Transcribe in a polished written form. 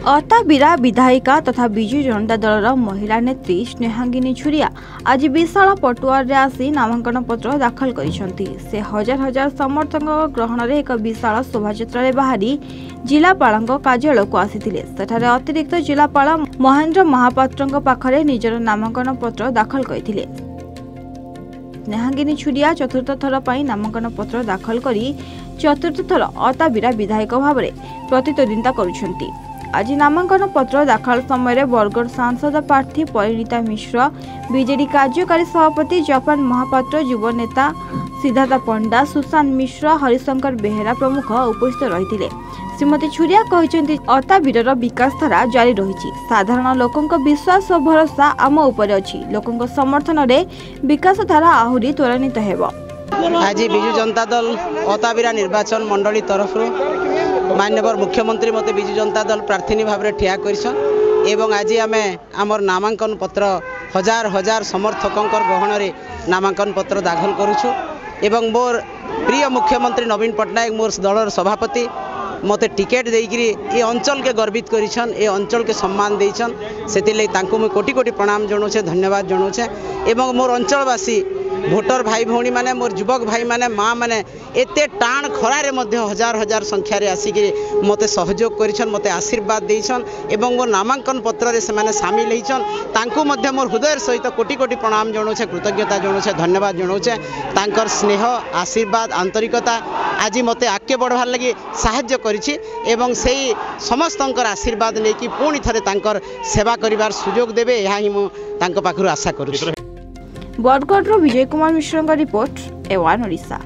अताबिरा विधायिका तथा विजु जनता दलर महिला नेत्री स्नेहांगिनी छुरिया आज विशाल पटुआर आसी नामांकन पत्र दाखल करिसेंती। से हजार हजार समर्थक ग्रहण में एक विशाल शोभायात्रा बाहरी जिलापाल कार्यालय को आसीथिले। सेठारे अतिरिक्त जिलापाल महेंद्र महापात्र पाखरे निजर नामांकन पत्र दाखल करथिले। स्नेहांगिनी छुरिया चतुर्थ थर पर नामांकन पत्र दाखल करी चतुर्थ थर अताबिरा विधायक भाव में प्रतिद्वंदिता करुछंती। आज नामांकन पत्र दाखल समय बरगढ़ सांसद प्रार्थी परिणीता मिश्र, बीजेडी कार्यकारी सभापति जपान महापात्र, युव नेता सिद्धार्थ पंडा, सुशांत मिश्र, हरिशंकर बेहेरा प्रमुख उपस्थित रही। श्रीमती छुरिया कहते अताबिरर विकास धारा जारी रही। साधारण लोकों विश्वास और भरोसा आम उपर अछि। लोकों समर्थन में विकास धारा आहुरी त्वरान्वित हेबो। आज विजु जनता दल अताबिरा निर्वाचन मंडली तरफ माननीय मुख्यमंत्री मते विजु जनता दल प्रार्थी भाव में ठिया कर आज आम आमर नामांकन पत्र हजार हजार समर्थकों गहन में नामांकन पत्र दाखल करुछु। एवं मोर प्रिय मुख्यमंत्री नवीन पट्टनायक मोर दलर सभापति मते टिकेट देकरी ये अंचल के गर्वित करिछन, ए अंचल के सम्मान देइछन। सेतिले तांको मैं कोटि कोटि प्रणाम जणाउछे, धन्यवाद जणाउछे। एवं मोर अंचलवासी भोटर भाई भौणी माने, मोर युवक भाई माने, माँ माने एते टाण खरारे मध्य हजार हजार संख्यार आसिक मते सहयोग करिछन, मते आशीर्वाद देइछन एवं मोर नामांकन पत्र रे सेमाने सामिल होइछन। तांको मध्य मोर हृदय सहित कोटि कोटि प्रणाम जणाउछे, कृतज्ञता जणाउछे, धन्यवाद जणाउछे। तांकर स्नेह, आशीर्वाद, आंतरिकता आज मते आगे बढ़वार लगी साहाय्य करिछि एवं सेही समस्तंकर आशीर्वाद लेकी पुणी थरे तांकर सेवा करिवार सुयोग देबे, यहा ही मु तांको पाखरु आशा करूछि। Bargarh Vijay Kumar Mishra report, A1 Odisha.